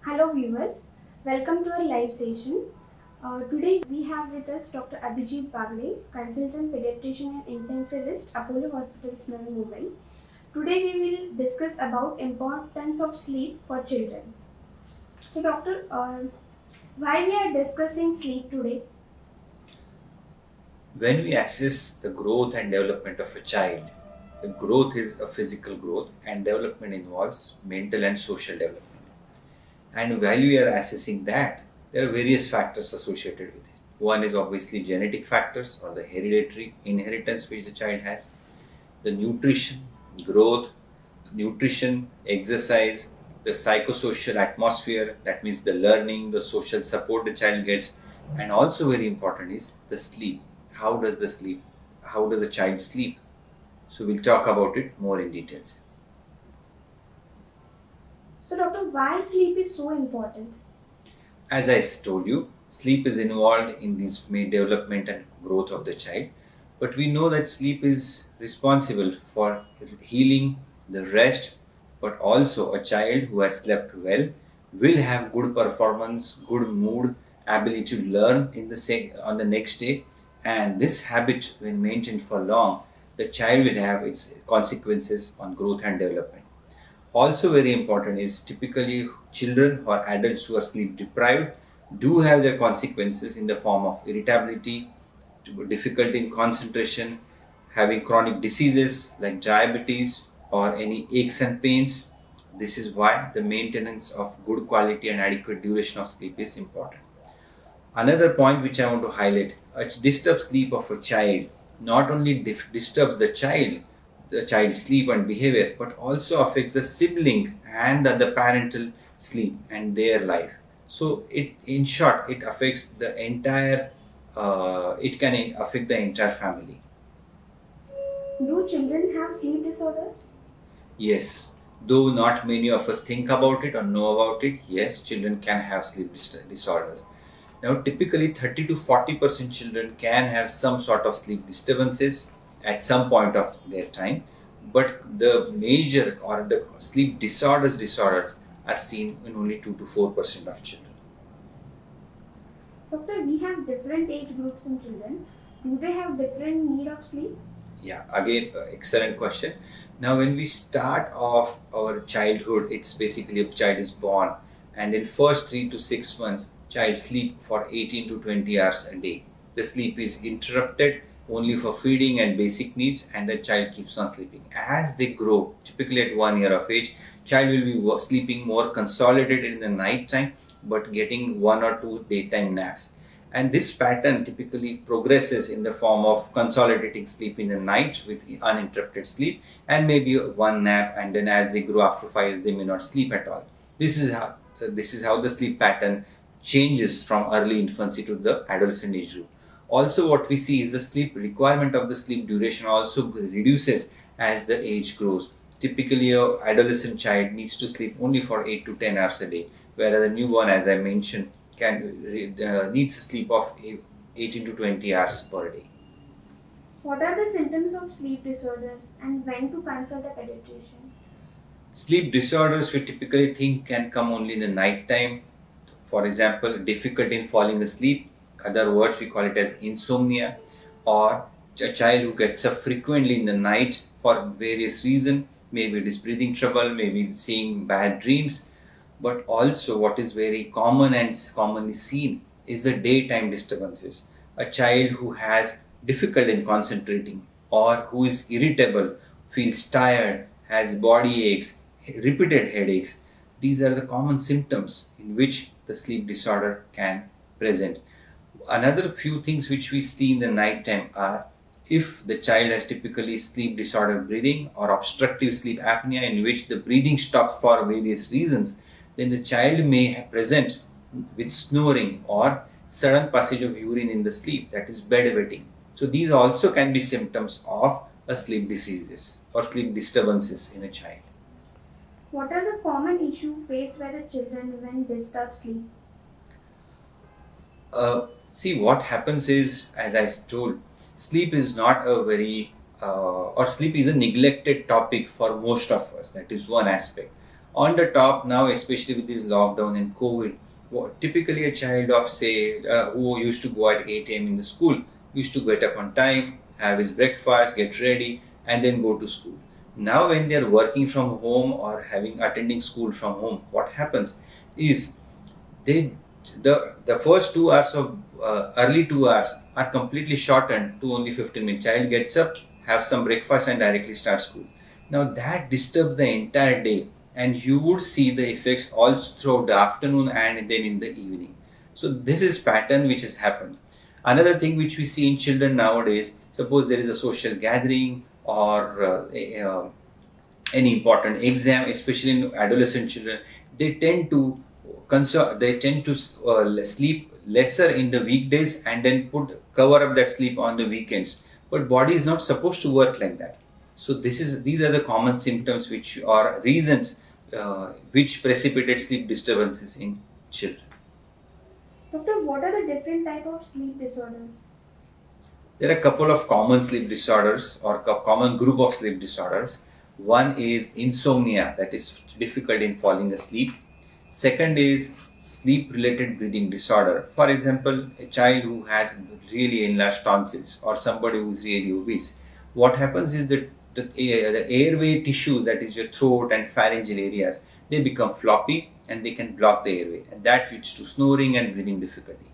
Hello viewers, welcome to our live session. Today we have with us Dr. Abhijit Bagde, Consultant Paediatrician and Intensivist, Apollo Hospitals, Navi Mumbai. Today we will discuss about importance of sleep for children. So doctor, why we are discussing sleep today? When we assess the growth and development of a child, the growth is a physical growth and development involves mental and social development. And while we are assessing that, there are various factors associated with it. One is obviously genetic factors or the hereditary inheritance which the child has, the nutrition, growth, exercise, the psychosocial atmosphere, that means the learning, the social support the child gets, and also very important is the sleep. How does the sleep, how does a child sleep? So we'll talk about it more in details. So doctor, why sleep is so important? As I told you, sleep is involved in this development and growth of the child. But we know that sleep is responsible for healing, the rest, but also a child who has slept well will have good performance, good mood, ability to learn on the next day. And this habit, when maintained for long, the child will have its consequences on growth and development. Also very important is typically children or adults who are sleep deprived do have their consequences in the form of irritability, difficulty in concentration, having chronic diseases like diabetes or any aches and pains. This is why the maintenance of good quality and adequate duration of sleep is important. Another point which I want to highlight, a disturbed sleep of a child not only disturbs the child's sleep and behavior, but also affects the sibling and the parental sleep and their life. So in short, it affects the entire, it can affect the entire family. Do children have sleep disorders? Yes, though not many of us think about it or know about it, yes, children can have sleep disorders. Now, typically 30 to 40% children can have some sort of sleep disturbances at some point of their time, but the major or the sleep disorders are seen in only 2 to 4% of children. Doctor, we have different age groups in children. Do they have different need of sleep? Yeah, again, excellent question. Now, when we start off our childhood, it's basically a child is born, and in first 3 to 6 months, child sleep for 18 to 20 hours a day. The sleep is interrupted only for feeding and basic needs, and the child keeps on sleeping. As they grow, typically at 1 year of age, child will be sleeping more consolidated in the night time, but getting 1 or 2 daytime naps. And this pattern typically progresses in the form of consolidating sleep in the night with uninterrupted sleep and maybe one nap, and then as they grow after 5 years they may not sleep at all. This is how the sleep pattern changes from early infancy to the adolescent age group. Also, what we see is the sleep requirement of the sleep duration also reduces as the age grows. Typically, a adolescent child needs to sleep only for 8 to 10 hours a day, whereas a newborn, as I mentioned, needs a sleep of 18 to 20 hours per day. What are the symptoms of sleep disorders and when to consult a pediatrician? Sleep disorders we typically think can come only in the night time. For example, difficulty in falling asleep, other words we call it as insomnia, or a child who gets up frequently in the night for various reasons. Maybe it is breathing trouble, maybe seeing bad dreams. But also, what is very common and commonly seen is the daytime disturbances. A child who has difficulty in concentrating or who is irritable, feels tired, has body aches, repeated headaches. These are the common symptoms in which the sleep disorder can present. Another few things which we see in the night time are if the child has typically sleep disorder breathing or obstructive sleep apnea in which the breathing stops for various reasons, then the child may present with snoring or sudden passage of urine in the sleep, that is bedwetting. So these also can be symptoms of a sleep diseases or sleep disturbances in a child. What are the common issues faced by the children when disturbed sleep? See, what happens is, as I told, sleep is not a or sleep is a neglected topic for most of us. That is one aspect. On the top now, especially with this lockdown and COVID, typically a child of say who used to go at 8 a.m. in the school used to get up on time, have his breakfast, get ready, and then go to school. Now, when they are working from home or having attending school from home, what happens is they the first 2 hours of early 2 hours are completely shortened to only 15 minutes. Child gets up, have some breakfast, and directly starts school. Now that disturbs the entire day, and you would see the effects also throughout the afternoon and then in the evening. So this is pattern which has happened. Another thing which we see in children nowadays, suppose there is a social gathering or any important exam, especially in adolescent children, they tend to sleep lesser in the weekdays and then cover up that sleep on the weekends. But body is not supposed to work like that. So these are the common symptoms which are reasons which precipitate sleep disturbances in children. Doctor, what are the different type of sleep disorders? There are a couple of common sleep disorders or common group of sleep disorders. One is insomnia, that is difficult in falling asleep. Second is sleep related breathing disorder. For example, a child who has really enlarged tonsils or somebody who is really obese. What happens is that the airway tissues, that is your throat and pharyngeal areas, they become floppy and they can block the airway, and that leads to snoring and breathing difficulty.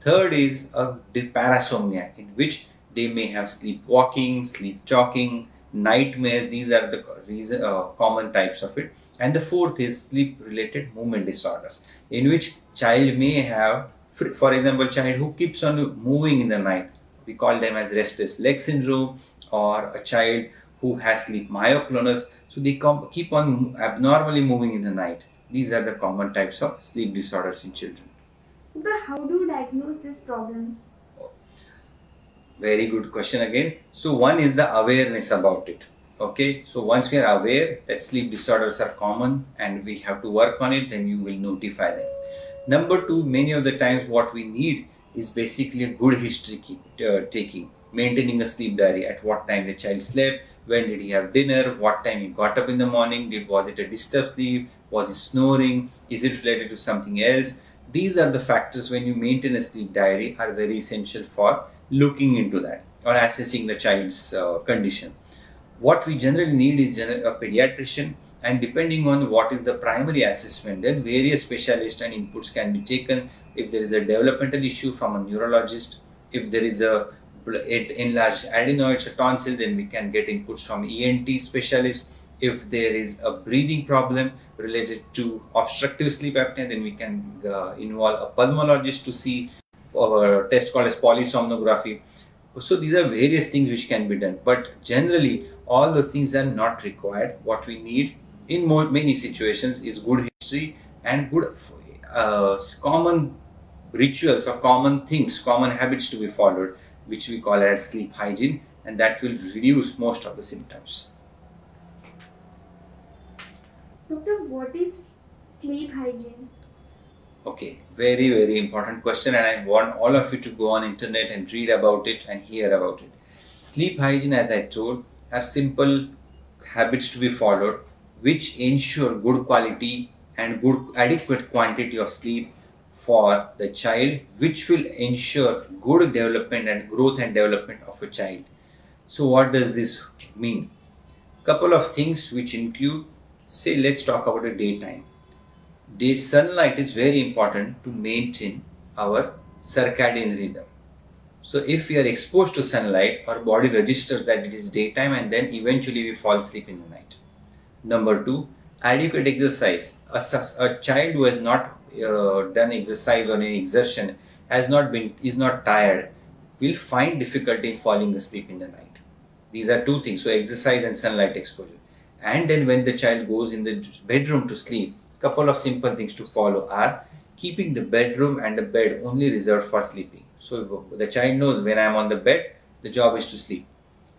Third is parasomnia, in which they may have sleepwalking, sleep talking, nightmares. These are the common types of it. And the fourth is sleep related movement disorders, in which child may have, for example, child who keeps on moving in the night. We call them as restless leg syndrome, or a child who has sleep myoclonus. So they keep on abnormally moving in the night. These are the common types of sleep disorders in children. Doctor, how do you diagnose this problem? Very good question again. So one is the awareness about it. Okay, so once we are aware that sleep disorders are common and we have to work on it, then you will notify them. Number two, many of the times what we need is basically a good history taking, maintaining a sleep diary. At what time the child slept, when did he have dinner, what time he got up in the morning, was it a disturbed sleep, was he snoring, is it related to something else? These are the factors, when you maintain a sleep diary, are very essential for looking into that or assessing the child's condition. What we generally need is a pediatrician, and depending on what is the primary assessment, then various specialists and inputs can be taken. If there is a developmental issue, from a neurologist. If there is a enlarged adenoids or tonsil, then we can get inputs from ENT specialist. If there is a breathing problem related to obstructive sleep apnea, then we can involve a pulmonologist to see a test called as polysomnography. So these are various things which can be done, but generally all those things are not required. What we need in many situations is good history and good common rituals or common things, common habits to be followed, which we call as sleep hygiene, and that will reduce most of the symptoms. Doctor, what is sleep hygiene? Okay, very, very important question, and I want all of you to go on internet and read about it and hear about it. Sleep hygiene, as I told, are simple habits to be followed which ensure good quality and good adequate quantity of sleep for the child, which will ensure good development and growth and development of a child. So what does this mean? Couple of things which include, say, let's talk about the daytime. Day sunlight is very important to maintain our circadian rhythm. So if we are exposed to sunlight, our body registers that it is daytime, and then eventually we fall asleep in the night. Number two, adequate exercise. A child who has not done exercise or any exertion, is not tired, will find difficulty in falling asleep in the night. These are two things. So exercise and sunlight exposure. And then when the child goes in the bedroom to sleep, couple of simple things to follow are keeping the bedroom and the bed only reserved for sleeping. So the child knows, when I am on the bed, the job is to sleep.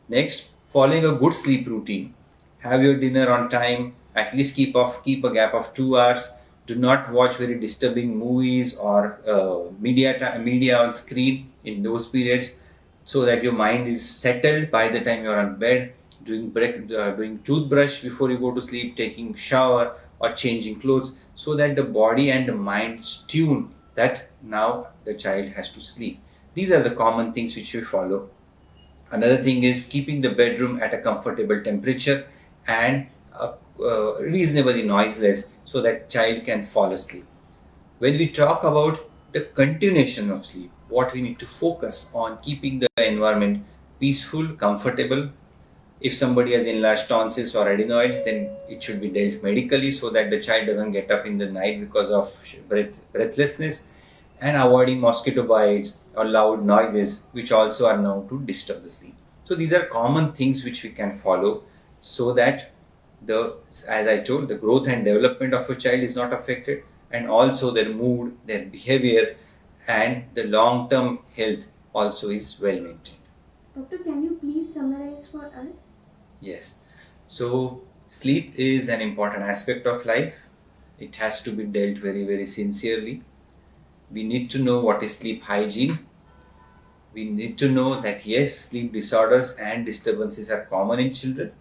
Next, following a good sleep routine. Have your dinner on time. At least keep a gap of 2 hours. Do not watch very disturbing movies or media on screen in those periods, so that your mind is settled by the time you are on bed. Doing toothbrush before you go to sleep, taking shower, or changing clothes, so that the body and the mind tune that now the child has to sleep. These are the common things which we follow. Another thing is keeping the bedroom at a comfortable temperature and reasonably noiseless so that child can fall asleep. When we talk about the continuation of sleep, what we need to focus on keeping the environment peaceful, comfortable. If somebody has enlarged tonsils or adenoids, then it should be dealt medically so that the child doesn't get up in the night because of breathlessness, and avoiding mosquito bites or loud noises, which also are known to disturb the sleep. So these are common things which we can follow so that as I told, the growth and development of a child is not affected, and also their mood, their behavior, and the long-term health also is well maintained. Doctor, can you please summarize for us? Yes. So sleep is an important aspect of life. It has to be dealt very, very sincerely. We need to know what is sleep hygiene. We need to know that yes, sleep disorders and disturbances are common in children.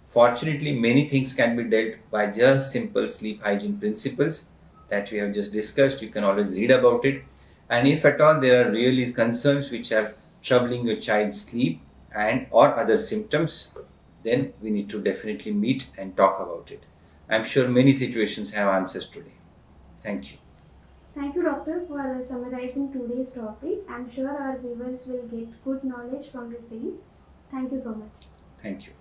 Fortunately, many things can be dealt by just simple sleep hygiene principles that we have just discussed. You can always read about it. And if at all there are really concerns which are troubling your child's sleep and or other symptoms, then we need to definitely meet and talk about it. I'm sure many situations have answers today. Thank you. Thank you, Doctor, for summarizing today's topic. I'm sure our viewers will get good knowledge from the same. Thank you so much. Thank you.